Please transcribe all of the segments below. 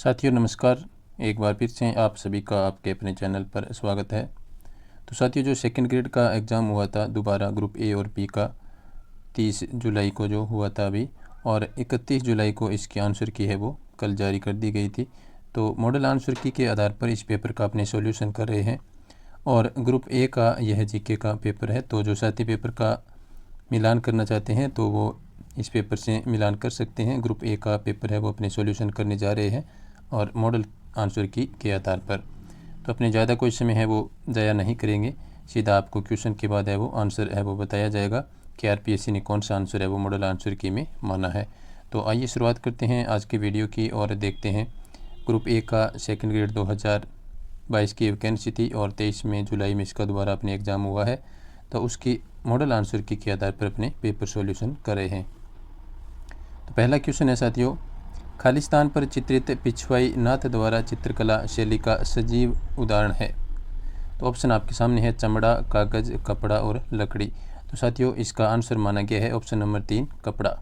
साथियों नमस्कार। एक बार फिर से आप सभी का आपके अपने चैनल पर स्वागत है। तो साथियों, जो सेकंड ग्रेड का एग्ज़ाम हुआ था दोबारा ग्रुप ए और बी का 30 जुलाई को जो हुआ था अभी, और 31 जुलाई को इसकी आंसर की है वो कल जारी कर दी गई थी। तो मॉडल आंसर की के आधार पर इस पेपर का अपने सॉल्यूशन कर रहे हैं। और ग्रुप ए का यह जीके का पेपर है, तो जो साथी पेपर का मिलान करना चाहते हैं तो वो इस पेपर से मिलान कर सकते हैं। ग्रुप ए का पेपर है वो अपने सॉल्यूशन करने जा रहे हैं और मॉडल आंसर की के आधार पर। तो अपने ज़्यादा कोई समय है वो ज़ाया नहीं करेंगे, सीधा आपको क्वेश्चन के बाद है वो आंसर है वो बताया जाएगा कि आरपीएससी ने कौन सा आंसर है वो मॉडल आंसर की में माना है। तो आइए शुरुआत करते हैं आज के वीडियो की और देखते हैं ग्रुप ए का सेकंड ग्रेड 2022 की वैकेंसी थी और 23 में जुलाई में इसका दोबारा अपने एग्ज़ाम हुआ है। तो उसकी मॉडल आंसर की के आधार पर अपने पेपर सॉल्यूशन कर रहे हैं। तो पहला क्वेश्चन है साथियों, खालिस्तान पर चित्रित पिछवाई नाथ द्वारा चित्रकला शैली का सजीव उदाहरण है। तो ऑप्शन आपके सामने है चमड़ा, कागज़, कपड़ा और लकड़ी। तो साथियों इसका आंसर माना गया है ऑप्शन नंबर 3 कपड़ा।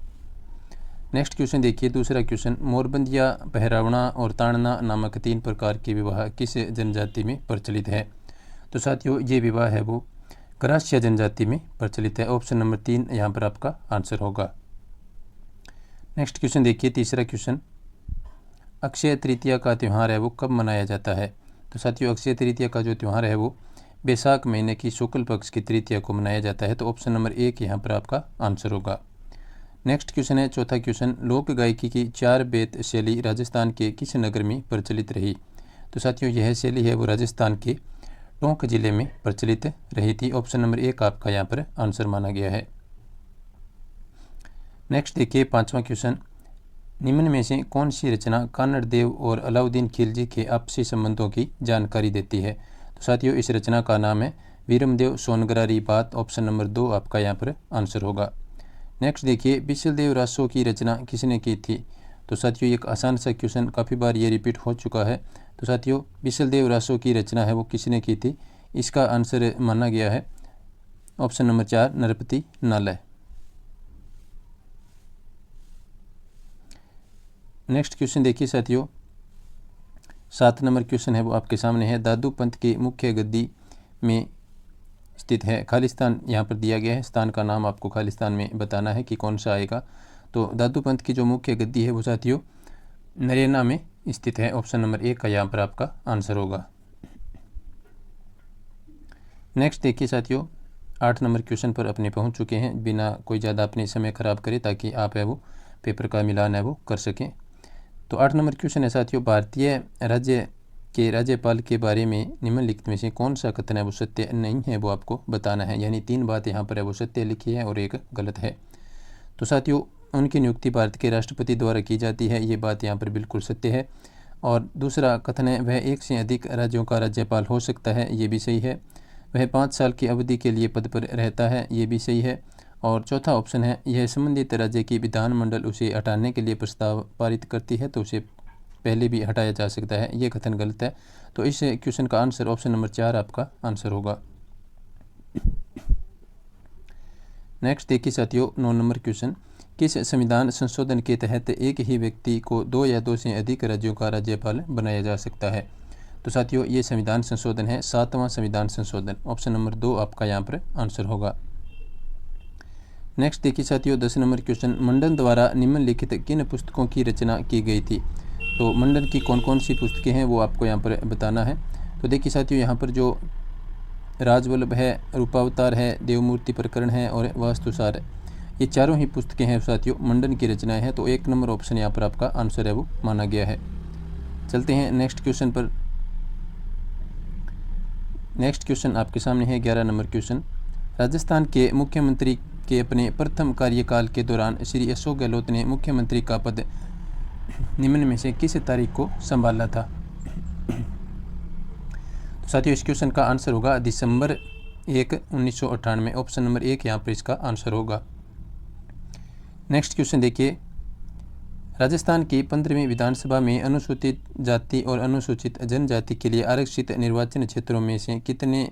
नेक्स्ट क्वेश्चन देखिए, दूसरा क्वेश्चन, मोरबंदिया, पहरावना और ताड़ना नामक 3 प्रकार के विवाह किस जनजाति में प्रचलित है। तो साथियों ये विवाह है वो ग्रास्य जनजाति में प्रचलित है। ऑप्शन नंबर 3 यहाँ पर आपका आंसर होगा। नेक्स्ट क्वेश्चन देखिए, तीसरा क्वेश्चन, अक्षय तृतीया का त्यौहार है वो कब मनाया जाता है। तो साथियों अक्षय तृतीया का जो त्यौहार है वो बैसाख महीने की शुक्ल पक्ष की तृतीया को मनाया जाता है। तो ऑप्शन नंबर 1 यहाँ पर आपका आंसर होगा। नेक्स्ट क्वेश्चन है चौथा क्वेश्चन, लोक गायकी की 4 बेत शैली राजस्थान के किस नगर में प्रचलित रही। तो साथियों यह शैली है वो राजस्थान के टोंक जिले में प्रचलित रही थी। ऑप्शन नंबर 1 आपका यहाँ पर आंसर माना गया है। नेक्स्ट देखिए पांचवा क्वेश्चन, निम्न में से कौन सी रचना कान्हड़ देव और अलाउद्दीन खिलजी के आपसी संबंधों की जानकारी देती है। तो साथियों इस रचना का नाम है वीरमदेव सोनगरारी बात। ऑप्शन नंबर 2 आपका यहाँ पर आंसर होगा। नेक्स्ट देखिए, बिसलदेव रासो की रचना किसने की थी। तो साथियों एक आसान सा क्वेश्चन, काफ़ी बार ये रिपीट हो चुका है। तो साथियों बिसलदेव रासो की रचना है वो किसने की थी, इसका आंसर माना गया है ऑप्शन नंबर 4 नरपति नालय। नेक्स्ट क्वेश्चन देखिए साथियों, 7 नंबर क्वेश्चन है वो आपके सामने है, दादू पंथ की मुख्य गद्दी में स्थित है खालिस्तान यहाँ पर दिया गया है। स्थान का नाम आपको खालिस्तान में बताना है कि कौन सा आएगा। तो दादू पंथ की जो मुख्य गद्दी है वो साथियों नरेना में स्थित है। ऑप्शन नंबर 1 का यहाँ पर आपका आंसर होगा। नेक्स्ट देखिए साथियों, 8 नंबर क्वेश्चन पर अपने पहुँच चुके हैं, बिना कोई ज़्यादा अपने समय खराब करे ताकि आप है वो पेपर का मिलान है वो कर सकें। तो 8 नंबर क्वेश्चन है साथियों, भारतीय राज्य के राज्यपाल के बारे में निम्नलिखित में से कौन सा कथन है वो सत्य नहीं है वो आपको बताना है। यानी 3 बात यहाँ पर है वो सत्य लिखी है और एक गलत है। तो साथियों उनकी नियुक्ति भारत के राष्ट्रपति द्वारा की जाती है, ये बात यहाँ पर बिल्कुल सत्य है। और दूसरा कथन है वह 1 से अधिक राज्यों का राज्यपाल हो सकता है, ये भी सही है। वह 5 साल की अवधि के लिए पद पर रहता है, ये भी सही है। और चौथा ऑप्शन है यह संबंधित राज्य की विधानमंडल उसे हटाने के लिए प्रस्ताव पारित करती है तो उसे पहले भी हटाया जा सकता है, ये कथन गलत है। तो इस क्वेश्चन का आंसर ऑप्शन नंबर 4 आपका आंसर होगा। नेक्स्ट देखिए साथियों 9 नंबर क्वेश्चन, किस संविधान संशोधन के तहत एक ही व्यक्ति को 2 या 2 से अधिक राज्यों का राज्यपाल बनाया जा सकता है। तो साथियों ये संविधान संशोधन है 7वां संविधान संशोधन। ऑप्शन नंबर 2 आपका यहाँ पर आंसर होगा। नेक्स्ट देखिए साथियों 10 नंबर क्वेश्चन, मंडन द्वारा निम्नलिखित किन पुस्तकों की रचना की गई थी। तो मंडन की कौन कौन सी पुस्तकें हैं वो आपको यहाँ पर बताना है। तो देखिए साथियों यहाँ पर जो राजवल्लभ है, रूपावतार है, देवमूर्ति प्रकरण है और वास्तुसार है, ये चारों ही पुस्तकें हैं साथियों मंडन की रचनाएं हैं। तो 1 नंबर ऑप्शन यहाँ पर आपका आंसर है वो माना गया है। चलते हैं नेक्स्ट क्वेश्चन पर। नेक्स्ट क्वेश्चन आपके सामने है 11 नंबर क्वेश्चन, राजस्थान के मुख्यमंत्री के अपने प्रथम कार्यकाल के दौरान श्री अशोक गहलोत ने मुख्यमंत्री का पद निम्न में से किस तारीख को संभाला था। तो साथियों इस क्वेश्चन का आंसर होगा दिसंबर 1, 1998। ऑप्शन नंबर 1 यहाँ पर इसका आंसर होगा। नेक्स्ट क्वेश्चन देखिए, राजस्थान की 15वीं विधानसभा में अनुसूचित जाति और अनुसूचित जनजाति के लिए आरक्षित निर्वाचन क्षेत्रों में से कितने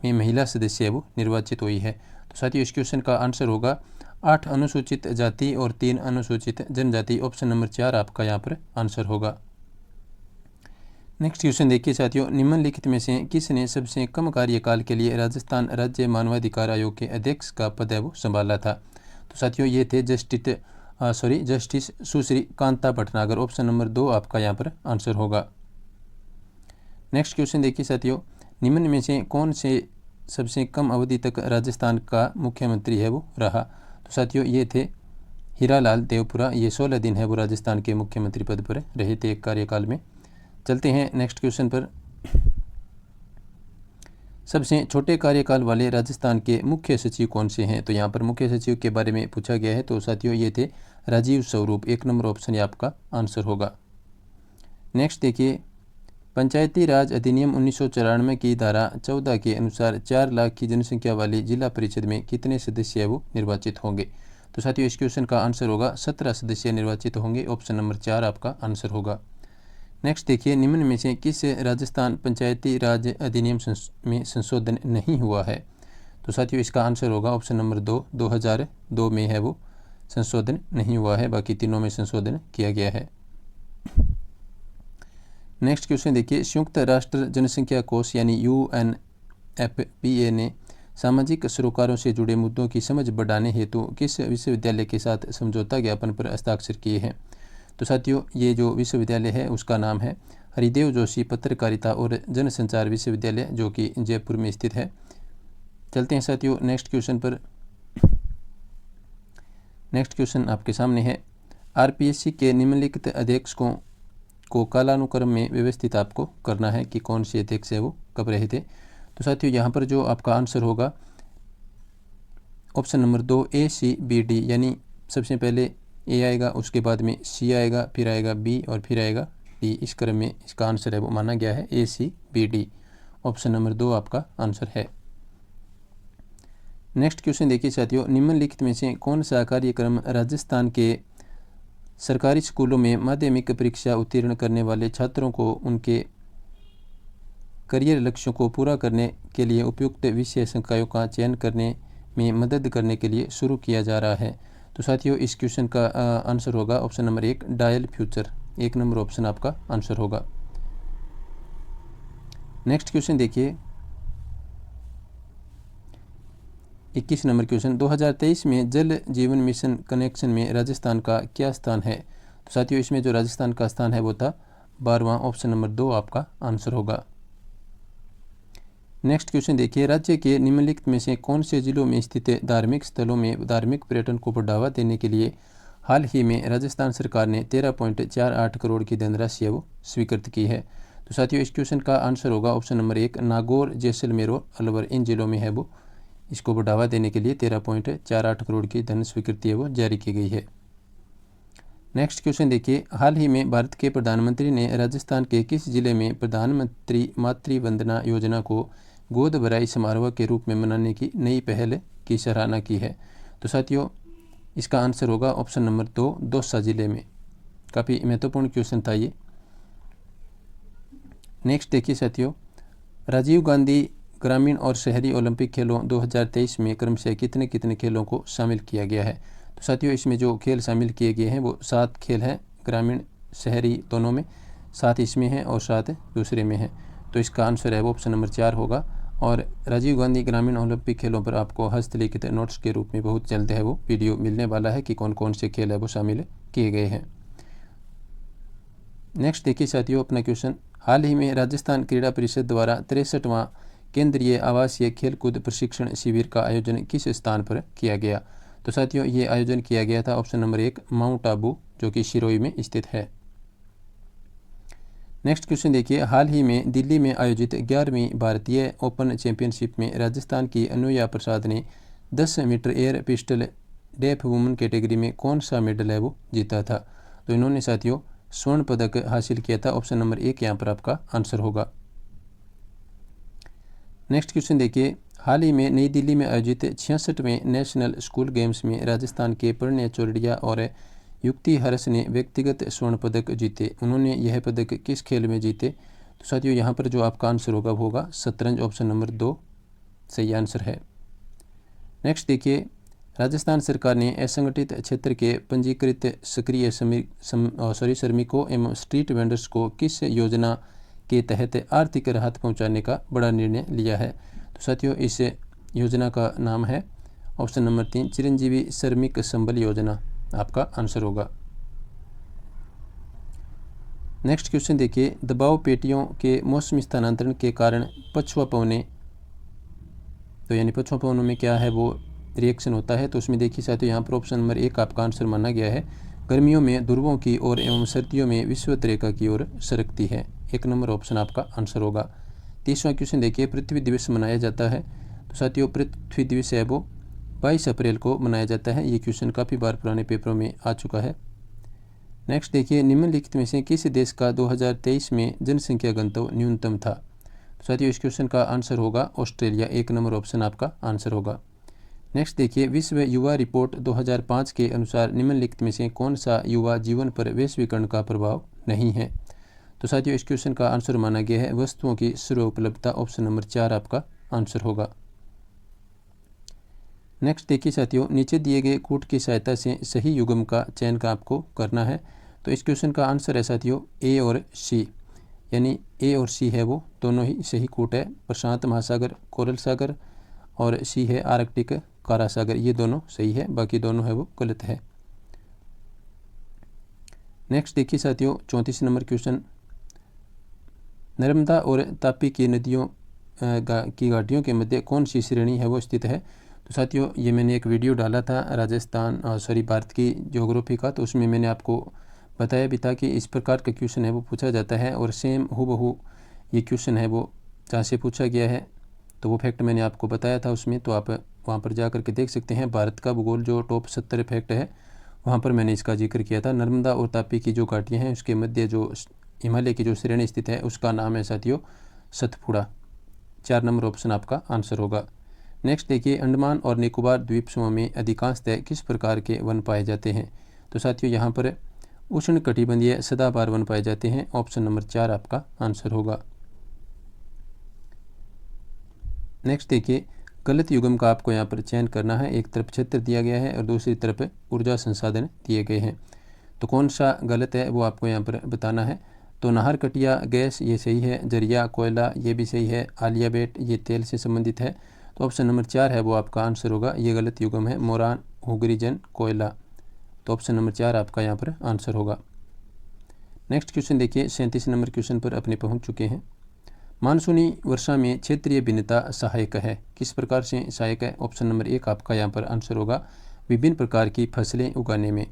में महिला सदस्य वो निर्वाचित हुई है। तो साथियों इस क्वेश्चन का आंसर होगा 8 अनुसूचित जाति और 3 अनुसूचित जनजाति। ऑप्शन नंबर 4 आपका यहाँ पर आंसर होगा। नेक्स्ट क्वेश्चन देखिए साथियों, निम्नलिखित में से किसने सबसे कम कार्यकाल के लिए राजस्थान राज्य मानवाधिकार आयोग के अध्यक्ष का पद है वो संभाला था? तो साथियों ये थे जस्टिस सुश्री कांता भटनागर। ऑप्शन नंबर 2 आपका यहाँ पर आंसर होगा। नेक्स्ट क्वेश्चन देखिए साथियों, निम्न में से कौन से सबसे कम अवधि तक राजस्थान का मुख्यमंत्री है वो रहा? तो साथियों ये थे हीरालाल देवपुरा। ये 16 दिन है वो राजस्थान के मुख्यमंत्री पद पर रहे थे एक कार्यकाल में। चलते हैं नेक्स्ट क्वेश्चन पर। सबसे छोटे कार्यकाल वाले राजस्थान के मुख्य सचिव कौन से हैं? तो यहाँ पर मुख्य सचिव के बारे में पूछा गया है। तो साथियों ये थे राजीव स्वरूप। 1 नंबर ऑप्शन ये आपका आंसर होगा। नेक्स्ट देखिए, पंचायती राज अधिनियम 1994 की धारा 14 के अनुसार 4 लाख की जनसंख्या वाली जिला परिषद में कितने सदस्य है वो निर्वाचित होंगे? तो साथियों इस क्वेश्चन का आंसर होगा 17 सदस्य निर्वाचित होंगे। ऑप्शन नंबर 4 आपका आंसर होगा। नेक्स्ट देखिए, निम्न में से किस राजस्थान पंचायती राज अधिनियम में संशोधन नहीं हुआ है? तो साथियों इसका आंसर होगा ऑप्शन नंबर 2। 2002 में है वो संशोधन नहीं हुआ है, बाकी तीनों में संशोधन किया गया है। नेक्स्ट क्वेश्चन देखिए, संयुक्त राष्ट्र जनसंख्या कोष यानी UNFPA ने सामाजिक सरोकारों से जुड़े मुद्दों की समझ बढ़ाने हेतु किस विश्वविद्यालय के साथ समझौता ज्ञापन पर हस्ताक्षर किए हैं? तो साथियों ये जो विश्वविद्यालय है उसका नाम है हरिदेव जोशी पत्रकारिता और जनसंचार विश्वविद्यालय, जो कि जयपुर में स्थित है। चलते हैं साथियों नेक्स्ट क्वेश्चन पर। नेक्स्ट क्वेश्चन आपके सामने है, RPSC के निम्नलिखित अध्यक्षों को कालानुक्रम में व्यवस्थित आपको करना है कि कौन से अध्यक्ष है वो कब रहे थे। तो साथियों यहाँ पर जो आपका आंसर होगा ऑप्शन नंबर 2 ACBD, यानी सबसे पहले A आएगा, उसके बाद में C आएगा, फिर आएगा B और फिर आएगा D। इस क्रम में इसका आंसर है वो माना गया है ACBD। ऑप्शन नंबर 2 आपका आंसर है। नेक्स्ट क्वेश्चन देखिए साथियों, निम्नलिखित में से कौन सा कार्यक्रम राजस्थान के सरकारी स्कूलों में माध्यमिक परीक्षा उत्तीर्ण करने वाले छात्रों को उनके करियर लक्ष्यों को पूरा करने के लिए उपयुक्त विषय संकायों का चयन करने में मदद करने के लिए शुरू किया जा रहा है? तो साथियों इस क्वेश्चन का आंसर होगा option number 1 dial future. 1 number option आपका आंसर होगा। नेक्स्ट क्वेश्चन देखिए 21 नंबर क्वेश्चन, 2023 में जल जीवन मिशन कनेक्शन में राजस्थान का क्या स्थान है? तो साथियों इसमें जो राजस्थान का स्थान है वो था 12वां। ऑप्शन नंबर 2 आपका आंसर होगा। नेक्स्ट क्वेश्चन देखिए, राज्य के निम्नलिखित में से कौन से जिलों में स्थित धार्मिक स्थलों में धार्मिक पर्यटन को बढ़ावा देने के लिए हाल ही में राजस्थान सरकार ने 13.48 करोड़ की धनराशि वो स्वीकृत की है? तो साथियों इस क्वेश्चन का आंसर होगा ऑप्शन नंबर 1 नागौर, जैसलमेर और अलवर। इन जिलों में है वो इसको बढ़ावा देने के लिए 13.48 करोड़ की धन स्वीकृति है वो जारी की गई है। नेक्स्ट क्वेश्चन देखिए, हाल ही में भारत के प्रधानमंत्री ने राजस्थान के किस जिले में प्रधानमंत्री मातृ वंदना योजना को गोद भराई समारोह के रूप में मनाने की नई पहल की सराहना की है? तो साथियों इसका आंसर होगा ऑप्शन नंबर 2 दौसा जिले में। काफ़ी महत्वपूर्ण क्वेश्चन था ये। नेक्स्ट देखिए साथियों, राजीव गांधी ग्रामीण और शहरी ओलंपिक खेलों 2023 में क्रमशः कितने कितने खेलों को शामिल किया गया है? तो साथियों इसमें जो खेल शामिल किए गए हैं वो 7 खेल हैं, ग्रामीण शहरी दोनों में। 7 इसमें हैं और 7 दूसरे में हैं। तो इसका आंसर है वो ऑप्शन नंबर 4 होगा। और राजीव गांधी ग्रामीण ओलंपिक खेलों पर आपको हस्तलिखित नोट्स के रूप में बहुत जल्द है वो वीडियो मिलने वाला है कि कौन कौन से खेल है वो शामिल किए गए हैं। नेक्स्ट देखिए साथियों अपना क्वेश्चन, हाल ही में राजस्थान क्रीड़ा परिषद द्वारा 63वां केंद्रीय आवासीय खेलकूद प्रशिक्षण शिविर का आयोजन किस स्थान पर किया गया? तो साथियों ये आयोजन किया गया था ऑप्शन नंबर 1 माउंट आबू, जो कि सिरोही में स्थित है। नेक्स्ट क्वेश्चन देखिए, हाल ही में दिल्ली में आयोजित 11वीं भारतीय ओपन चैंपियनशिप में राजस्थान की अनुया प्रसाद ने 10 metre air pistol deaf women category में कौन सा मेडल है वो जीता था? तो इन्होंने साथियों स्वर्ण पदक हासिल किया था। ऑप्शन नंबर 1 यहाँ पर आपका आंसर होगा। नेक्स्ट क्वेश्चन देखिए, हाल ही में नई दिल्ली में आयोजित 66वें नेशनल स्कूल गेम्स में राजस्थान के प्रणय चौरड़िया और युक्ति हर्ष ने व्यक्तिगत स्वर्ण पदक जीते। उन्होंने यह पदक किस खेल में जीते? तो साथियों यहाँ पर जो आपका आंसर होगा वो होगा शतरंज। ऑप्शन नंबर 2 सही आंसर है। नेक्स्ट देखिए, राजस्थान सरकार ने असंगठित क्षेत्र के पंजीकृत सक्रिय श्रमिकों एवं स्ट्रीट वेंडर्स को किस योजना के तहत आर्थिक राहत पहुंचाने का बड़ा निर्णय लिया है। तो साथियों इस योजना का नाम है ऑप्शन नंबर 3 चिरंजीवी श्रमिक संबल योजना, आपका आंसर होगा। नेक्स्ट क्वेश्चन देखिए, दबाव पेटियों के मौसमी स्थानांतरण के कारण पछुआ पवने, तो यानी पछुआ पवनों में क्या है वो रिएक्शन होता है। तो उसमें देखिए साथियों यहाँ पर ऑप्शन नंबर 1 आपका आंसर माना गया है। गर्मियों में ध्रुवों की ओर एवं सर्दियों में विषुवत रेखा की ओर सरकती है। 1 नंबर ऑप्शन आपका आंसर होगा। 30वां क्वेश्चन देखिए, पृथ्वी दिवस मनाया जाता है। तो साथियों पृथ्वी दिवस है वो 22 अप्रैल को मनाया जाता है। ये क्वेश्चन काफ़ी बार पुराने पेपरों में आ चुका है। नेक्स्ट देखिए, निम्नलिखित में से किस देश का 2023 में जनसंख्या घनत्व न्यूनतम था। तो साथियों इस क्वेश्चन का आंसर होगा ऑस्ट्रेलिया। 1 नंबर ऑप्शन आपका आंसर होगा। नेक्स्ट देखिए, विश्व युवा रिपोर्ट 2005 के अनुसार निम्नलिखित में से कौन सा युवा जीवन पर वैश्वीकरण का प्रभाव नहीं है। तो साथियों इस क्वेश्चन का आंसर माना गया है वस्तुओं की सर्व उपलब्धता। ऑप्शन नंबर 4 आपका आंसर होगा। नेक्स्ट देखिए साथियों, नीचे दिए गए कूट की सहायता से सही युग्म का चयन का आपको करना है। तो इस क्वेश्चन का आंसर है साथियों ए और सी, यानी ए और सी है वो दोनों ही सही कूट है। प्रशांत महासागर कोरल सागर और सी है आर्कटिक कारा सागर, ये दोनों सही है, बाकी दोनों है वो गलत है। नेक्स्ट देखिए साथियों 34 नंबर क्वेश्चन, नर्मदा और तापी की नदियों की घाटियों के मध्य कौन सी श्रेणी है वो स्थित है। तो साथियों ये मैंने एक वीडियो डाला था भारत की ज्योग्राफी का, तो उसमें मैंने आपको बताया भी था कि इस प्रकार का क्वेश्चन है वो पूछा जाता है और सेम हूबहू ये क्वेश्चन है वो जहाँ से पूछा गया है, तो वो फैक्ट मैंने आपको बताया था उसमें, तो आप वहाँ पर जा कर के देख सकते हैं। भारत का भूगोल जो टॉप 70 फैक्ट है वहाँ पर मैंने इसका जिक्र किया था। नर्मदा और तापी की जो घाटियाँ हैं उसके मध्य जो हिमालय की जो श्रेणी स्थित है उसका नाम है साथियों सतपुड़ा। 4 नंबर ऑप्शन आपका आंसर होगा। नेक्स्ट देखिए, अंडमान और निकोबार द्वीप समूह में अधिकांशतः किस प्रकार के वन पाए जाते हैं। तो साथियों यहाँ पर उष्ण कटिबंधीय सदाबहार वन पाए जाते हैं। ऑप्शन नंबर 4 आपका आंसर होगा। नेक्स्ट देखिए, गलत युग्म का आपको यहाँ पर चयन करना है। एक तरफ क्षेत्र दिया गया है और दूसरी तरफ ऊर्जा संसाधन दिए गए हैं, तो कौन सा गलत है वो आपको यहाँ पर बताना है। तो नाहरकटिया गैस ये सही है, जरिया कोयला ये भी सही है, आलिया बेट ये तेल से संबंधित है। तो ऑप्शन नंबर 4 है वो आपका आंसर होगा। ये गलत युग्म है मोरान हुगरीजन कोयला, तो ऑप्शन नंबर 4 आपका यहाँ पर आंसर होगा। नेक्स्ट क्वेश्चन देखिए, 37 नंबर क्वेश्चन पर अपने पहुँच चुके हैं। मानसूनी वर्षा में क्षेत्रीय भिन्नता सहायक है, किस प्रकार से सहायक है। ऑप्शन नंबर 1 आपका यहाँ पर आंसर होगा विभिन्न प्रकार की फसलें उगाने में।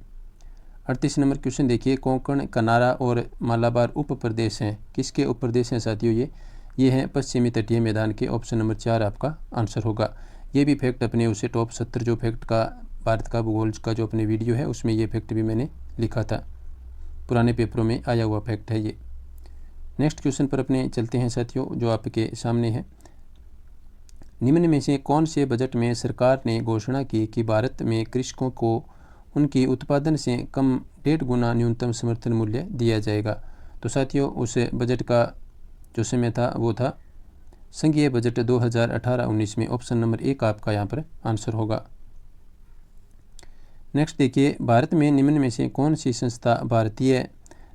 38 नंबर क्वेश्चन देखिए, कोंकण कनारा और मालाबार उप प्रदेश हैं, किसके उप प्रदेश हैं साथियों ये हैं पश्चिमी तटीय मैदान के। ऑप्शन नंबर 4 आपका आंसर होगा। ये भी फैक्ट अपने उसे टॉप 70 जो फैक्ट का भारत का भूगोल का जो अपने वीडियो है उसमें ये फैक्ट भी मैंने लिखा था, पुराने पेपरों में आया हुआ फैक्ट है ये। नेक्स्ट क्वेश्चन पर अपने चलते हैं साथियों जो आपके सामने है। निम्न में से कौन से बजट में सरकार ने घोषणा की कि भारत में कृषकों को उनकी उत्पादन से कम 1.5 गुना न्यूनतम समर्थन मूल्य दिया जाएगा। तो साथियों उस बजट का जो समय था वो था संघीय बजट 2018-19 में। ऑप्शन नंबर 1 आपका यहाँ पर आंसर होगा। नेक्स्ट देखिए, भारत में निम्न में से कौन सी संस्था भारतीय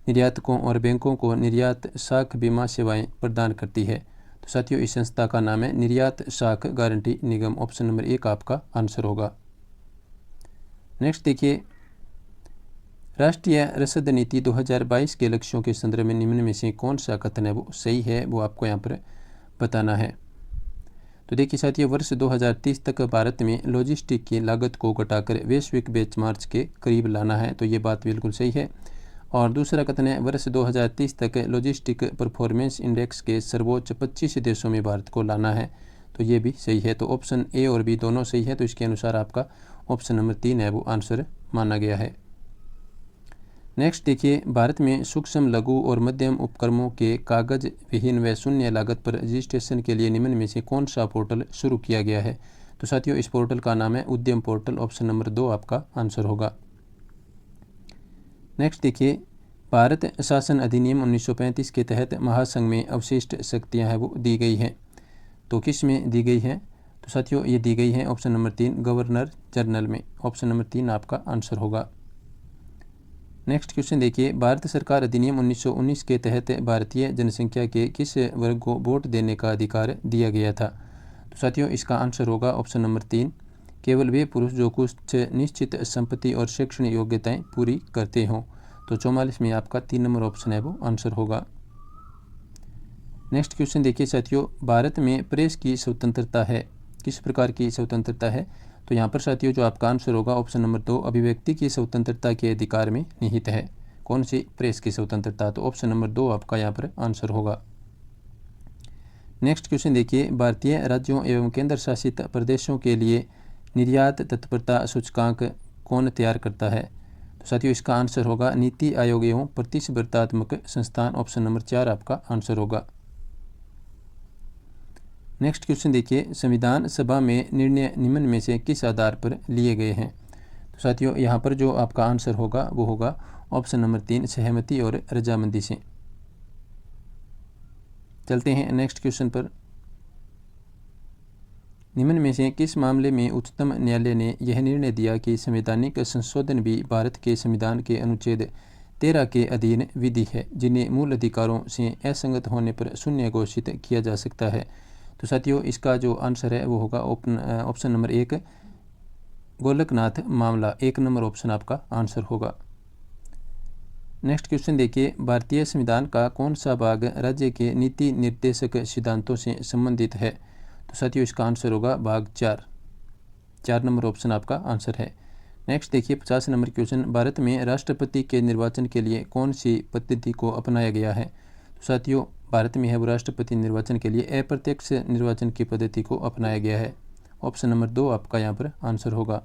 निर्यातकों और बैंकों को निर्यात साख बीमा सेवाएं प्रदान करती है। तो साथियों इस संस्था का नाम है निर्यात साख गारंटी निगम। ऑप्शन नंबर 1 आपका आंसर होगा। नेक्स्ट देखिए, राष्ट्रीय रसद नीति 2022 के लक्ष्यों के संदर्भ में निम्न में से कौन सा कथन है वो सही है वो आपको यहाँ पर बताना है। तो देखिए साथियों, वर्ष 2030 तक भारत में लॉजिस्टिक की लागत को घटाकर वैश्विक बेंचमार्क के करीब लाना है, तो ये बात बिल्कुल सही है। और दूसरा कथन है वर्ष 2030 तक लॉजिस्टिक परफॉर्मेंस इंडेक्स के सर्वोच्च 25 देशों में भारत को लाना है, तो ये भी सही है। तो ऑप्शन ए और बी दोनों सही है, तो इसके अनुसार आपका ऑप्शन नंबर 3 है वो आंसर माना गया है। नेक्स्ट देखिए, भारत में सूक्ष्म लघु और मध्यम उपक्रमों के कागज विहीन व शून्य लागत पर रजिस्ट्रेशन के लिए निम्न में से कौन सा पोर्टल शुरू किया गया है। तो साथियों इस पोर्टल का नाम है उद्यम पोर्टल। ऑप्शन नंबर 2 आपका आंसर होगा। नेक्स्ट देखिए, भारत शासन अधिनियम 1935 के तहत महासंघ में अवशिष्ट शक्तियाँ हैं वो दी गई हैं, तो किस में दी गई हैं। तो साथियों ये दी गई हैं ऑप्शन नंबर 3 गवर्नर जनरल में। ऑप्शन नंबर 3 आपका आंसर होगा। नेक्स्ट क्वेश्चन देखिए, भारत सरकार अधिनियम 1919 के तहत भारतीय जनसंख्या के किस वर्ग को वोट देने का अधिकार दिया गया था? तो साथियों इसका आंसर होगा ऑप्शन नंबर 3, केवल वे पुरुष जो कुछ निश्चित संपत्ति और शैक्षणिक योग्यताएं पूरी करते हों। तो 44 में आपका 3 नंबर ऑप्शन है वो आंसर होगा। नेक्स्ट क्वेश्चन देखिए साथियों, भारत में प्रेस की स्वतंत्रता है, किस प्रकार की स्वतंत्रता है? तो यहाँ पर साथियों जो आपका आंसर होगा ऑप्शन नंबर 2, अभिव्यक्ति की स्वतंत्रता के अधिकार में निहित है। कौन सी प्रेस की स्वतंत्रता? तो ऑप्शन नंबर 2 आपका यहाँ पर आंसर होगा। नेक्स्ट क्वेश्चन देखिए, भारतीय राज्यों एवं केंद्र शासित प्रदेशों के लिए निर्यात तत्परता सूचकांक कौन तैयार करता है? तो साथियों इसका आंसर होगा नीति आयोग एवं प्रतिस्पर्धात्मक संस्थान, ऑप्शन नंबर 4 आपका आंसर होगा। नेक्स्ट क्वेश्चन देखिए, संविधान सभा में निर्णय निम्न में से किस आधार पर लिए गए हैं? तो साथियों यहाँ पर जो आपका आंसर होगा वो होगा ऑप्शन नंबर 3, सहमति और रजामंदी से। चलते हैं नेक्स्ट क्वेश्चन पर। निम्न में से किस मामले में उच्चतम न्यायालय ने यह निर्णय दिया कि संवैधानिक संशोधन भी भारत के संविधान के अनुच्छेद 13 के अधीन विधि है, जिन्हें मूल अधिकारों से असंगत होने पर शून्य घोषित किया जा सकता है? तो साथियों इसका जो आंसर है वो होगा ऑप्शन नंबर 1, गोलकनाथ मामला, 1 नंबर ऑप्शन आपका आंसर होगा। नेक्स्ट क्वेश्चन देखिए, भारतीय संविधान का कौन सा भाग राज्य के नीति निर्देशक सिद्धांतों से संबंधित है? तो साथियों इसका आंसर होगा भाग 4 नंबर ऑप्शन आपका आंसर है। नेक्स्ट देखिए 50 नंबर क्वेश्चन, भारत में राष्ट्रपति के निर्वाचन के लिए कौन सी पद्धति को अपनाया गया है? तो साथियों भारत में है वो राष्ट्रपति निर्वाचन के लिए अप्रत्यक्ष निर्वाचन की पद्धति को अपनाया गया है। ऑप्शन नंबर 2 आपका यहाँ पर आंसर होगा।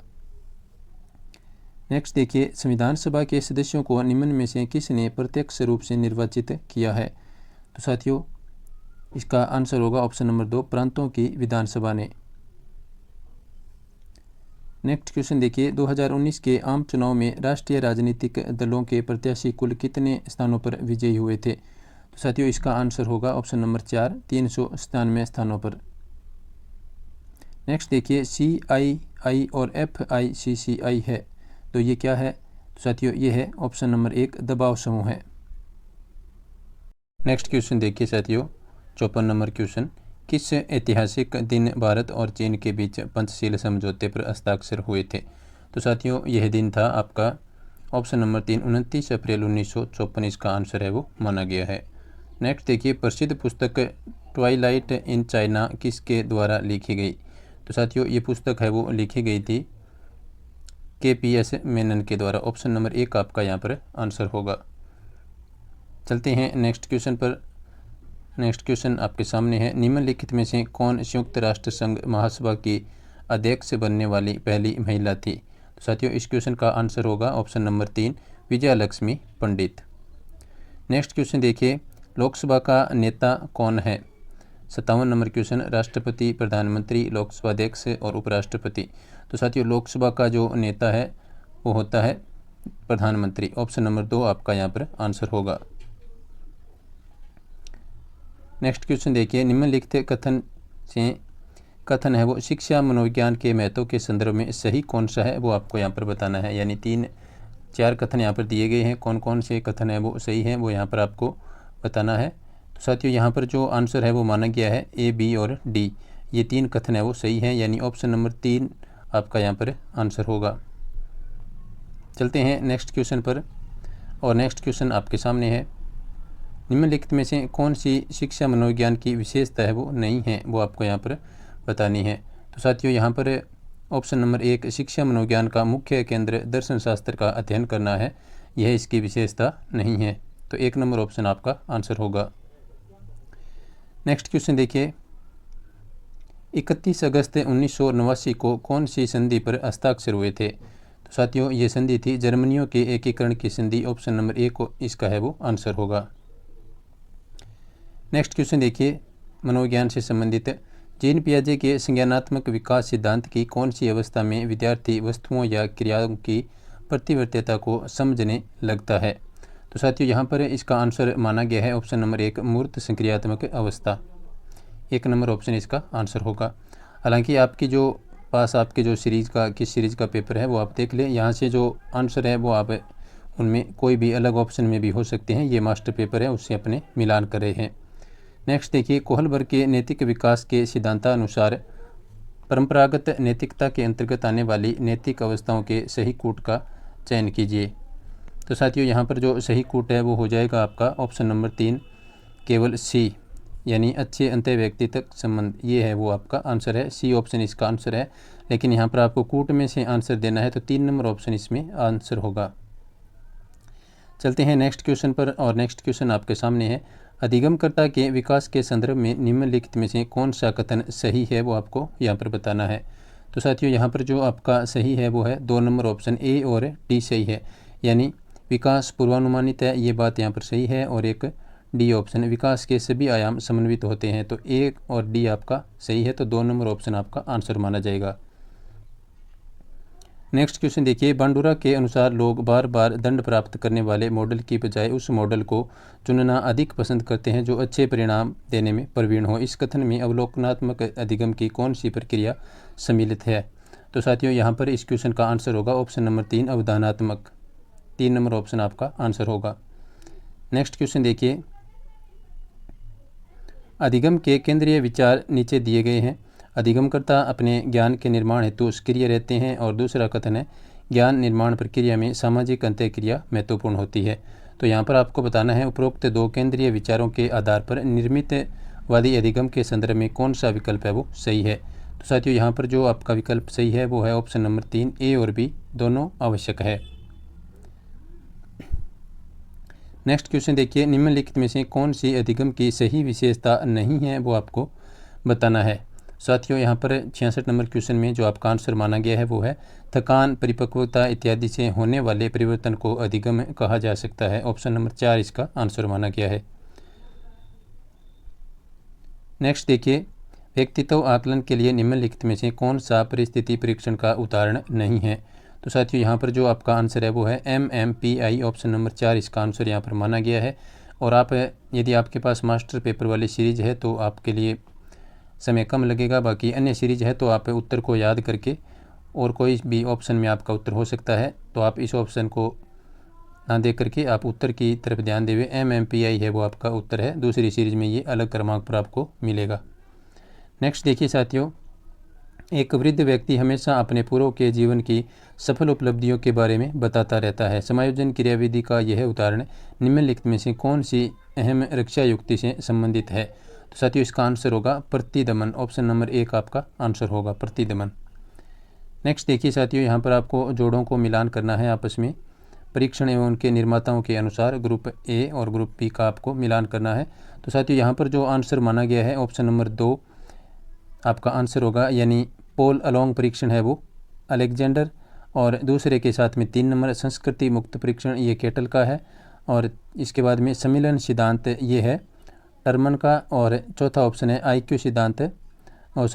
नेक्स्ट देखिए, संविधान सभा के सदस्यों को निम्न में से किसने प्रत्यक्ष रूप से निर्वाचित किया है? तो साथियों इसका आंसर होगा ऑप्शन नंबर 2, प्रांतों की विधानसभा ने। नेक्स्ट क्वेश्चन देखिए, 2019 के आम चुनाव में राष्ट्रीय राजनीतिक दलों के प्रत्याशी कुल कितने स्थानों पर विजयी हुए थे? तो साथियों इसका आंसर होगा ऑप्शन नंबर 4, 397 स्थानों पर। नेक्स्ट देखिए, CII और FICCI है, तो ये क्या है? तो साथियों ये है ऑप्शन नंबर 1, दबाव समूह है। नेक्स्ट क्वेश्चन देखिए साथियों 54 नंबर क्वेश्चन, किस ऐतिहासिक दिन भारत और चीन के बीच पंचशील समझौते पर हस्ताक्षर हुए थे? तो साथियों यह दिन था आपका ऑप्शन नंबर 3, 29 अप्रैल 1954 इसका आंसर है वो माना गया है। नेक्स्ट देखिए, प्रसिद्ध पुस्तक ट्वाइलाइट इन चाइना किसके द्वारा लिखी गई? तो साथियों ये पुस्तक है वो लिखी गई थी KPS मेनन के द्वारा। ऑप्शन नंबर 1 आपका यहाँ पर आंसर होगा। चलते हैं नेक्स्ट क्वेश्चन पर। नेक्स्ट क्वेश्चन आपके सामने है, निम्नलिखित में से कौन संयुक्त राष्ट्र संघ महासभा की अध्यक्ष बनने वाली पहली महिला थी? तो साथियों इस क्वेश्चन का आंसर होगा ऑप्शन नंबर 3, विजया लक्ष्मी पंडित। नेक्स्ट क्वेश्चन देखिए, लोकसभा का नेता कौन है? 57 नंबर क्वेश्चन, राष्ट्रपति, प्रधानमंत्री, लोकसभा अध्यक्ष और उपराष्ट्रपति। तो साथियों लोकसभा का जो नेता है वो होता है प्रधानमंत्री। ऑप्शन नंबर 2 आपका यहाँ पर आंसर होगा। नेक्स्ट क्वेश्चन देखिए, निम्नलिखित कथन है वो शिक्षा मनोविज्ञान के महत्व के संदर्भ में सही कौन सा है, वो आपको यहाँ पर बताना है। यानी 3-4 कथन यहाँ पर दिए गए हैं, कौन कौन से कथन है वो सही है वो यहाँ पर आपको बताना है। तो साथियों यहाँ पर जो आंसर है वो माना गया है A, B और D, ये 3 कथन है वो सही है, यानी ऑप्शन नंबर 3 आपका यहाँ पर आंसर होगा। चलते हैं नेक्स्ट क्वेश्चन पर, और नेक्स्ट क्वेश्चन आपके सामने है, निम्नलिखित में से कौन सी शिक्षा मनोविज्ञान की विशेषता है वो नहीं है, वो आपको यहाँ पर बतानी है। तो साथियों यहाँ पर ऑप्शन नंबर 1, शिक्षा मनोविज्ञान का मुख्य केंद्र दर्शन शास्त्र का अध्ययन करना है, यह इसकी विशेषता नहीं है। तो 1 नंबर ऑप्शन आपका आंसर होगा। नेक्स्ट क्वेश्चन देखिए, 31 अगस्त 1989 को कौन सी संधि पर हस्ताक्षर हुए थे? तो साथियों ये संधि थी जर्मनियों के एकीकरण की संधि। ऑप्शन नंबर 1 इसका है वो आंसर होगा। नेक्स्ट क्वेश्चन देखिए, मनोविज्ञान से संबंधित, जीन पियाजे के संज्ञानात्मक विकास सिद्धांत की कौन सी अवस्था में विद्यार्थी वस्तुओं या क्रियाओं की प्रतिवर्तीयता को समझने लगता है? तो साथियों यहाँ पर इसका आंसर माना गया है ऑप्शन नंबर 1, मूर्त संक्रियात्मक अवस्था। 1 नंबर ऑप्शन इसका आंसर होगा। हालांकि आपकी जो सीरीज़ का किस सीरीज़ का पेपर है वो आप देख लें, यहाँ से जो आंसर है वो आप उनमें कोई भी अलग ऑप्शन में भी हो सकते हैं। ये मास्टर पेपर है, उससे अपने मिलान कर रहे हैं। नेक्स्ट देखिए, कोहलबर्ग के नैतिक विकास के सिद्धांतानुसार परंपरागत नैतिकता के अंतर्गत आने वाली नैतिक अवस्थाओं के सही कूट का चयन कीजिए। तो साथियों, यहाँ पर जो सही कूट है वो हो जाएगा आपका ऑप्शन नंबर 3 केवल सी, यानी अच्छे अंत्य व्यक्ति तक संबंध, ये है वो आपका आंसर है। सी ऑप्शन इसका आंसर है, लेकिन यहाँ पर आपको कूट में से आंसर देना है तो 3 नंबर ऑप्शन इसमें आंसर होगा। चलते हैं नेक्स्ट क्वेश्चन पर, और नेक्स्ट क्वेश्चन आपके सामने है। अधिगमकर्ता के विकास के संदर्भ में निम्नलिखित में से कौन सा कथन सही है, वो आपको यहाँ पर बताना है। तो साथियों, यहाँ पर जो आपका सही है वो है 2 नंबर ऑप्शन ए और डी सही है, यानी विकास पूर्वानुमानित है, ये बात यहाँ पर सही है। और एक डी ऑप्शन, विकास के सभी आयाम समन्वित होते हैं, तो ए और डी आपका सही है, तो 2 नंबर ऑप्शन आपका आंसर माना जाएगा। नेक्स्ट क्वेश्चन देखिए, बांडुरा के अनुसार लोग बार बार दंड प्राप्त करने वाले मॉडल की बजाय उस मॉडल को चुनना अधिक पसंद करते हैं जो अच्छे परिणाम देने में प्रवीण हो। इस कथन में अवलोकनात्मक अधिगम की कौन सी प्रक्रिया सम्मिलित है? तो साथियों, यहाँ पर इस क्वेश्चन का आंसर होगा ऑप्शन नंबर 3 अवधानात्मक। 3 नंबर ऑप्शन आपका आंसर होगा। नेक्स्ट क्वेश्चन देखिए, अधिगम के केंद्रीय विचार नीचे दिए गए हैं। अधिगमकर्ता अपने ज्ञान के निर्माण हेतु सक्रिय रहते हैं, और दूसरा कथन है ज्ञान निर्माण प्रक्रिया में सामाजिक अंतःक्रिया महत्वपूर्ण होती है। तो यहाँ पर आपको बताना है उपरोक्त 2 केंद्रीय विचारों के आधार पर निर्मितवादी अधिगम के संदर्भ में कौन सा विकल्प है वो सही है। तो साथियों, यहाँ पर जो आपका विकल्प सही है वो है ऑप्शन नंबर 3 ए और बी दोनों आवश्यक है। नेक्स्ट क्वेश्चन देखिए, निम्नलिखित में से कौन सी अधिगम की सही विशेषता नहीं है, वो आपको बताना है। साथियों, यहाँ पर 66 नंबर क्वेश्चन में जो आपका आंसर माना गया है वो है थकान, परिपक्वता इत्यादि से होने वाले परिवर्तन को अधिगम कहा जा सकता है। ऑप्शन नंबर 4 इसका आंसर माना गया है। नेक्स्ट देखिए, व्यक्तित्व आकलन के लिए निम्नलिखित में से कौन सा परिस्थिति परीक्षण का उदाहरण नहीं है? तो साथियों, यहाँ पर जो आपका आंसर है वो है MMPI। ऑप्शन नंबर 4 इसका आंसर यहाँ पर माना गया है। और आप यदि आपके पास मास्टर पेपर वाली सीरीज़ है तो आपके लिए समय कम लगेगा, बाकी अन्य सीरीज है तो आप उत्तर को याद करके और कोई भी ऑप्शन में आपका उत्तर हो सकता है, तो आप इस ऑप्शन को ना देख करके आप उत्तर की तरफ ध्यान देवे। MMPI है वो आपका उत्तर है। दूसरी सीरीज में ये अलग क्रमांक पर आपको मिलेगा। नेक्स्ट देखिए साथियों, एक वृद्ध व्यक्ति हमेशा अपने पूर्व के जीवन की सफल उपलब्धियों के बारे में बताता रहता है। समायोजन क्रियाविधि का यह उदाहरण निम्नलिखित में से कौन सी अहम रक्षा युक्ति से संबंधित है? तो साथियों, इसका आंसर होगा प्रतिदमन। ऑप्शन नंबर 1 आपका आंसर होगा प्रतिदमन। नेक्स्ट देखिए साथियों, यहाँ पर आपको जोड़ों को मिलान करना है आपस में। परीक्षण एवं उनके निर्माताओं के अनुसार ग्रुप ए और ग्रुप बी का आपको मिलान करना है। तो साथियों, यहाँ पर जो आंसर माना गया है ऑप्शन नंबर 2 आपका आंसर होगा, यानी पोल अलोंग परीक्षण है वो अलेक्जेंडर, और दूसरे के साथ में 3 नंबर संस्कृति मुक्त परीक्षण ये केटल का है, और इसके बाद में सम्मिलन सिद्धांत ये है टर्मन का, और चौथा ऑप्शन है IQ सिद्धांत, और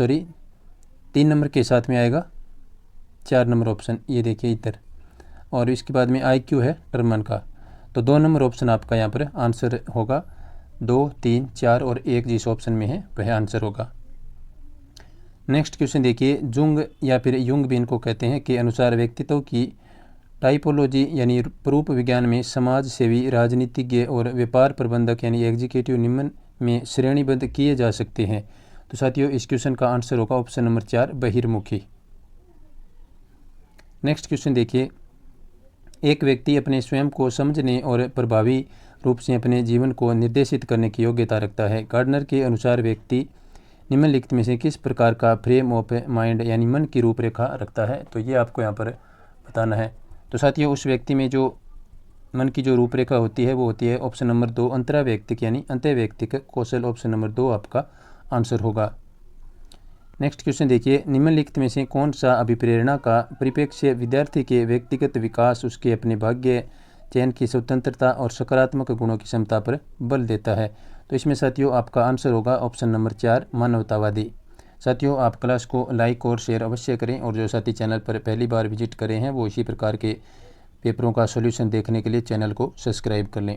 3 नंबर के साथ में आएगा 4 नंबर ऑप्शन, ये देखिए इधर, और इसके बाद में IQ है टर्मन का। तो 2 नंबर ऑप्शन आपका यहाँ पर आंसर होगा। 2, 3, 4 और 1 जिस ऑप्शन में है वह आंसर होगा। नेक्स्ट क्वेश्चन देखिए, जुंग या फिर युंग भी इनको कहते हैं के अनुसार व्यक्तित्व की टाइपोलॉजी यानी रूप विज्ञान में समाज सेवी, राजनीतिज्ञ और व्यापार प्रबंधक यानी एग्जीक्यूटिव निम्न में श्रेणीबद्ध किए जा सकते हैं। तो साथियों, इस क्वेश्चन का आंसर होगा ऑप्शन नंबर 4 बहिर्मुखी। नेक्स्ट क्वेश्चन देखिए, एक व्यक्ति अपने स्वयं को समझने और प्रभावी रूप से अपने जीवन को निर्देशित करने की योग्यता रखता है। गार्डनर के अनुसार व्यक्ति निम्नलिखित में से किस प्रकार का फ्रेम ऑफ माइंड यानी मन की रूपरेखा रखता है? तो ये आपको यहाँ पर बताना है। तो साथियों, उस व्यक्ति में जो मन की जो रूपरेखा होती है वो होती है ऑप्शन नंबर 2 अंतराव्यक्तिक यानी अंतःव्यक्तिक कौशल। ऑप्शन नंबर 2 आपका आंसर होगा। नेक्स्ट क्वेश्चन देखिए, निम्नलिखित में से कौन सा अभिप्रेरणा का परिप्रेक्ष्य विद्यार्थी के व्यक्तिगत विकास, उसके अपने भाग्य चयन की स्वतंत्रता और सकारात्मक गुणों की क्षमता पर बल देता है? तो इसमें साथियों आपका आंसर होगा ऑप्शन नंबर 4 मानवतावादी। साथियों, आप क्लास को लाइक और शेयर अवश्य करें, और जो साथी चैनल पर पहली बार विजिट करें हैं वो इसी प्रकार के पेपरों का सॉल्यूशन देखने के लिए चैनल को सब्सक्राइब कर लें।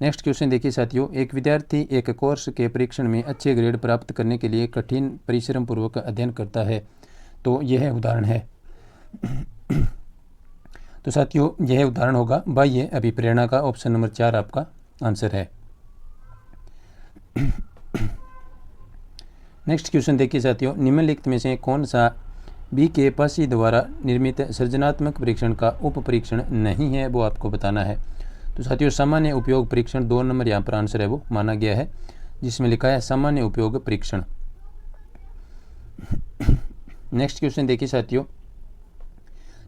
नेक्स्ट क्वेश्चन देखिए साथियों, एक विद्यार्थी एक कोर्स के परीक्षण में अच्छे ग्रेड प्राप्त करने के लिए कठिन परिश्रम पूर्वक अध्ययन करता है, तो यह उदाहरण है। तो साथियों यह उदाहरण होगा बाह्य अभिप्रेरणा का। ऑप्शन नंबर 4 आपका आंसर है। नेक्स्ट क्वेश्चन देखिए साथियों, निम्नलिखित में से कौन सा बी के पासी द्वारा निर्मित सृजनात्मक परीक्षण का उप परीक्षण नहीं है, वो आपको बताना है। तो साथियों सामान्य उपयोग परीक्षण 2 नंबर यहाँ पर आंसर है वो माना गया है, जिसमें लिखा है सामान्य उपयोग परीक्षण। नेक्स्ट क्वेश्चन देखिए साथियों,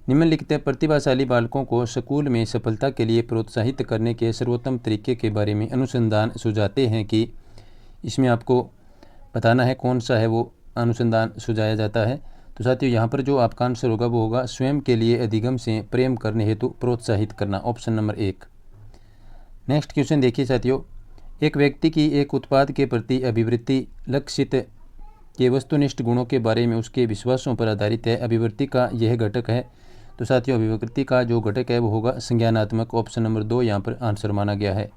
निम्नलिखित प्रतिभाशाली बालकों को स्कूल में सफलता के लिए प्रोत्साहित करने के सर्वोत्तम तरीके के बारे में अनुसंधान सुझाते हैं कि, इसमें आपको बताना है कौन सा है वो अनुसंधान सुझाया जाता है। तो साथियों यहाँ पर जो आपका आंसर होगा वो होगा स्वयं के लिए अधिगम से प्रेम करने हेतु प्रोत्साहित करना, ऑप्शन नंबर 1। नेक्स्ट क्वेश्चन देखिए साथियों, एक व्यक्ति की एक उत्पाद के प्रति अभिवृत्ति लक्षित के वस्तुनिष्ठ गुणों के बारे में उसके विश्वासों पर आधारित है। अभिवृत्ति का यह घटक है। तो साथियों अभिवृत्ति का जो घटक है वो होगा संज्ञानात्मक, ऑप्शन नंबर 2 यहाँ पर आंसर माना गया है।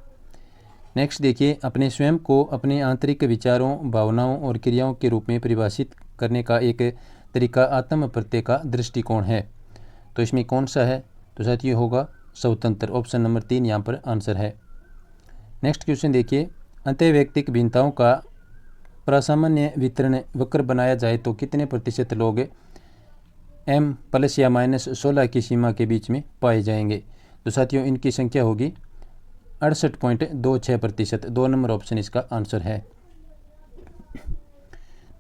नेक्स्ट देखिए, अपने स्वयं को अपने आंतरिक विचारों, भावनाओं और क्रियाओं के रूप में परिभाषित करने का एक तरीका आत्म प्रत्यय का दृष्टिकोण है। तो इसमें कौन सा है? तो साथियों होगा स्वतंत्र, ऑप्शन नंबर 3 यहाँ पर आंसर है। नेक्स्ट क्वेश्चन देखिए, अंतःवैयक्तिक भिन्नताओं का प्रासामान्य वितरण वक्र बनाया जाए तो कितने प्रतिशत लोग m प्लस या माइनस 16 की सीमा के बीच में पाए जाएंगे? तो साथियों इनकी संख्या होगी 68.26%, 2 नंबर ऑप्शन इसका आंसर है।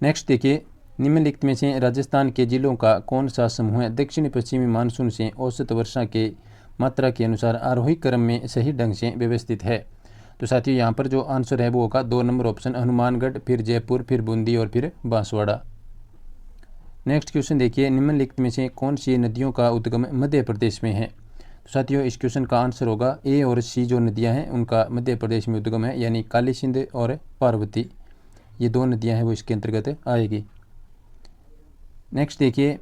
नेक्स्ट देखिए, निम्नलिखित में से राजस्थान के जिलों का कौन सा समूह दक्षिण पश्चिमी मानसून से औसत वर्षा के मात्रा के अनुसार आरोही क्रम में सही ढंग से व्यवस्थित है? तो साथियों यहाँ पर जो आंसर है वो होगा 2 नंबर ऑप्शन हनुमानगढ़, फिर जयपुर, फिर बूंदी और फिर बांसवाड़ा। नेक्स्ट क्वेश्चन देखिए, निम्नलिखित में से कौन सी नदियों का उद्गम मध्य प्रदेश में है? तो साथियों इस क्वेश्चन का आंसर होगा ए और सी जो नदियां हैं उनका मध्य प्रदेश में उद्गम है, यानी काली सिंध और पार्वती, ये 2 नदियां हैं वो इसके अंतर्गत आएगी। नेक्स्ट देखिए,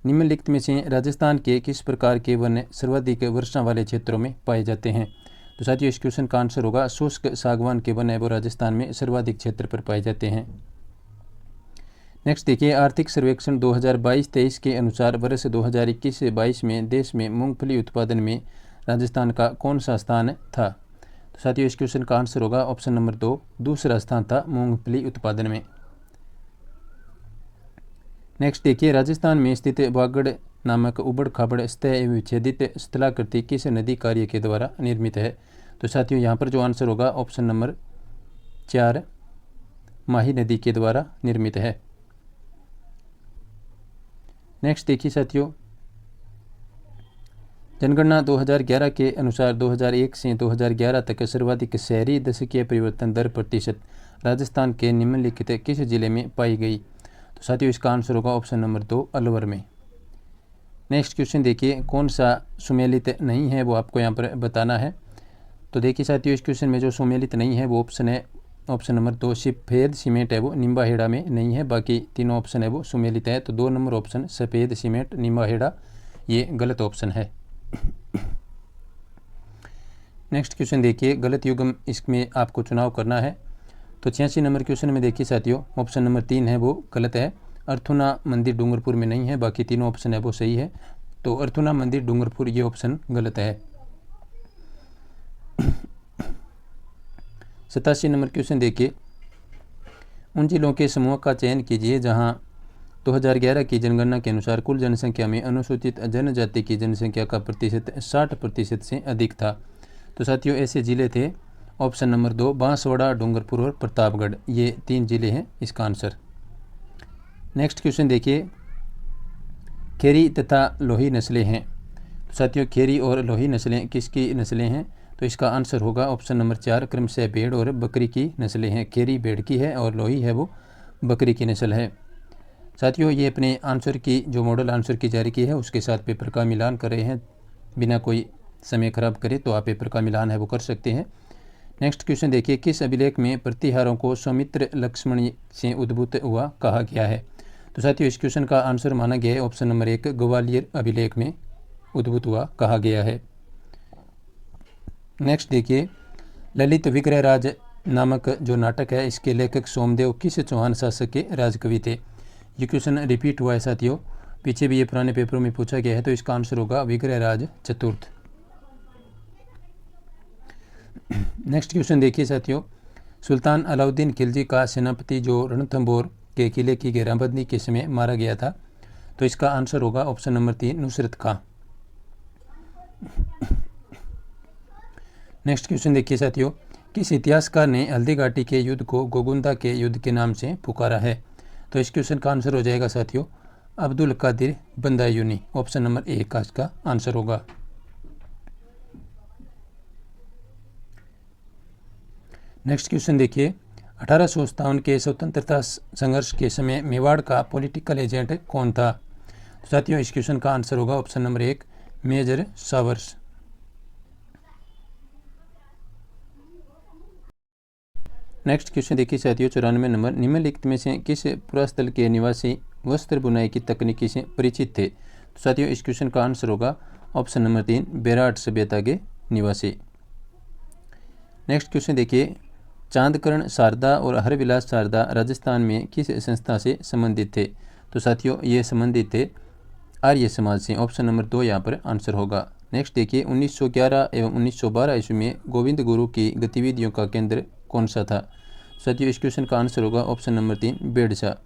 निम्नलिखित में से राजस्थान के किस प्रकार के वन सर्वाधिक वर्षा वाले क्षेत्रों में पाए जाते हैं? तो साथियों इस क्वेश्चन का आंसर होगा शुष्क सागवान के वन है वो राजस्थान में सर्वाधिक क्षेत्र पर पाए जाते हैं। नेक्स्ट देखिए, आर्थिक सर्वेक्षण 2022-23 के अनुसार वर्ष 2021 से 22 में देश में मूंगफली उत्पादन में राजस्थान का कौन सा स्थान था? तो साथियों इस क्वेश्चन का आंसर होगा ऑप्शन नंबर 2, दूसरा स्थान था मूंगफली उत्पादन में। नेक्स्ट देखिए, राजस्थान में स्थित वागड़ नामक उबड़ खाबड़ सतह एवं विच्छेदित स्थलाकृति किस नदी कार्य के द्वारा निर्मित है? तो साथियों यहाँ पर जो आंसर होगा ऑप्शन नंबर 4, माही नदी के द्वारा निर्मित है। नेक्स्ट देखिए साथियों, जनगणना 2011 के अनुसार 2001 से 2011 तक सर्वाधिक शहरी दशकीय परिवर्तन दर प्रतिशत राजस्थान के निम्नलिखित किस जिले में पाई गई? तो साथियों इसका आंसर होगा ऑप्शन नंबर 2, अलवर में। नेक्स्ट क्वेश्चन देखिए, कौन सा सुमेलित नहीं है वो आपको यहाँ पर बताना है। तो देखिए साथियों इस क्वेश्चन में जो सुमेलित नहीं है वो ऑप्शन है ऑप्शन नंबर 2, सफ़ेद सीमेंट है वो निम्बाहेड़ा में नहीं है, बाकी तीनों ऑप्शन है वो सुमेलित है। तो 2 नंबर ऑप्शन सफ़ेद सीमेंट निम्बाहेड़ा ये गलत ऑप्शन है। नेक्स्ट क्वेश्चन देखिए, गलत युग्म इसमें आपको चुनाव करना है। तो 86 नंबर क्वेश्चन में देखिए साथियों ऑप्शन नंबर 3 है वो गलत है। अर्थुना मंदिर डूंगरपुर में नहीं है, बाकी तीनों ऑप्शन है वो सही है। तो अर्थुना मंदिर डूंगरपुर ये ऑप्शन गलत है। 87 नंबर क्वेश्चन देखिए, उन जिलों के समूह का चयन कीजिए जहां 2011 की जनगणना के अनुसार कुल जनसंख्या में अनुसूचित जनजाति की जनसंख्या का प्रतिशत 60% से अधिक था। तो साथियों ऐसे ज़िले थे ऑप्शन नंबर 2, बांसवाड़ा, डूंगरपुर और प्रतापगढ़, ये 3 ज़िले हैं इसका आंसर। नेक्स्ट क्वेश्चन देखिए, खेरी तथा लोही नस्लें हैं। तो साथियों खेरी और लोही नस्लें किसकी नस्लें हैं? तो इसका आंसर होगा ऑप्शन नंबर 4, क्रमशः भेड़ और बकरी की नस्लें हैं। खेरी भेड़ की है और लोही है वो बकरी की नस्ल है। साथियों ये अपने आंसर की जो मॉडल आंसर की जारी की है उसके साथ पेपर का मिलान कर रहे हैं, बिना कोई समय खराब करे तो आप पेपर का मिलान है वो कर सकते हैं। नेक्स्ट क्वेश्चन देखिए, किस अभिलेख में प्रतिहारों को सौमित्र लक्ष्मण से उद्भूत हुआ कहा गया है? तो साथियों इस क्वेश्चन का आंसर माना गया है ऑप्शन नंबर 1, ग्वालियर अभिलेख में उद्भूत हुआ कहा गया है। नेक्स्ट देखिए, ललित विग्रह राज नामक जो नाटक है इसके लेखक सोमदेव किस चौहान शासक के राजकवि थे? ये क्वेश्चन रिपीट हुआ है साथियों। पीछे भी ये पुराने पेपरों में पूछा गया है, तो इसका आंसर होगा विग्रहराज चतुर्थ। नेक्स्ट क्वेश्चन देखिए साथियों, सुल्तान अलाउद्दीन खिलजी का सेनापति जो रणथंभौर के किले की घेराबंदी के समय मारा गया था, तो इसका आंसर होगा ऑप्शन नंबर 3 नुसरत खां। नेक्स्ट क्वेश्चन देखिए साथियों, किस इतिहासकार ने हल्दी घाटी के युद्ध को गोगुंदा के युद्ध के नाम से पुकारा है? तो इस क्वेश्चन का आंसर हो जाएगा साथियों अब्दुल कादिर बंदायूनी। ऑप्शन नंबर 1 का इसका आंसर होगा। नेक्स्ट क्वेश्चन देखिए, 1857 के स्वतंत्रता संघर्ष के समय मेवाड़ का पॉलिटिकल एजेंट कौन था? तो साथियों इस क्वेश्चन का आंसर होगा ऑप्शन नंबर 1 मेजर सावर्स। नेक्स्ट क्वेश्चन देखिए साथियों 94 नंबर, निम्नलिखित में से किस पुरास्थल के निवासी वस्त्र बुनाई की तकनीकी से परिचित थे? तो साथियों इस क्वेश्चन का आंसर होगा ऑप्शन नंबर 3 बेराट सभ्यता के निवासी। नेक्स्ट क्वेश्चन देखिए, चांदकर्ण शारदा और हरविलास शारदा राजस्थान में किस संस्था से संबंधित थे? तो साथियों ये संबंधित थे आर्य समाज से। ऑप्शन नंबर 2 यहाँ पर आंसर होगा। नेक्स्ट देखिए, 1911 एवं 1912 ईस्वी में गोविंद गुरु की गतिविधियों का केंद्र कौन सा था? साथियों इस क्वेश्चन का आंसर होगा ऑप्शन नंबर 3 बेड़सा।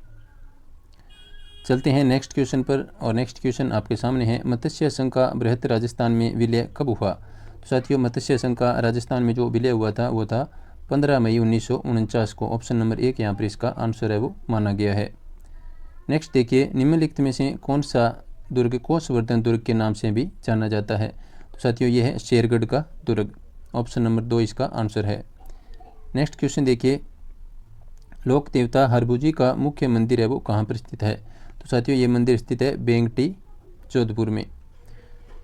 चलते हैं नेक्स्ट क्वेश्चन पर, और नेक्स्ट क्वेश्चन आपके सामने है, मत्स्य संघ का बृहत राजस्थान में विलय कब हुआ? तो साथियों मत्स्य संघ का राजस्थान में जो विलय हुआ था वो था 15 मई 1949 को। ऑप्शन नंबर 1 यहाँ पर इसका आंसर है वो माना गया है। नेक्स्ट देखिए, निम्नलिखित में से कौन सा दुर्ग कोसवर्धन दुर्ग के नाम से भी जाना जाता है? तो साथियों ये है शेरगढ़ का दुर्ग। ऑप्शन नंबर 2 इसका आंसर है। नेक्स्ट क्वेश्चन देखिए, लोक देवता हरभुजी का मुख्य मंदिर है वो कहाँ पर स्थित है? तो साथियों ये मंदिर स्थित है बेंगटी जोधपुर में।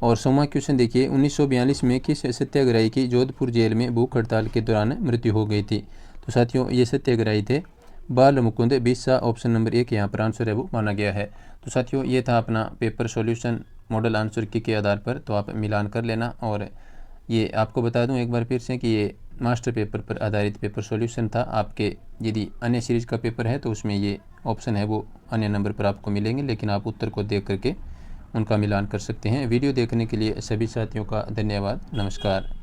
और 6वां क्वेश्चन देखिए, 1942 में किस सत्याग्रही की जोधपुर जेल में भूख हड़ताल के दौरान मृत्यु हो गई थी? तो साथियों ये सत्याग्रही थे बाल मुकुंद बिस्सा। ऑप्शन नंबर 1 यहाँ पर आंसर है वो माना गया है। तो साथियों ये था अपना पेपर सॉल्यूशन मॉडल आंसर की के आधार पर, तो आप मिलान कर लेना। और ये आपको बता दूं एक बार फिर से कि ये मास्टर पेपर पर आधारित पेपर सॉल्यूशन था। आपके यदि अन्य सीरीज का पेपर है तो उसमें ये ऑप्शन है वो अन्य नंबर पर आपको मिलेंगे, लेकिन आप उत्तर को देख करके उनका मिलान कर सकते हैं। वीडियो देखने के लिए सभी साथियों का धन्यवाद। नमस्कार।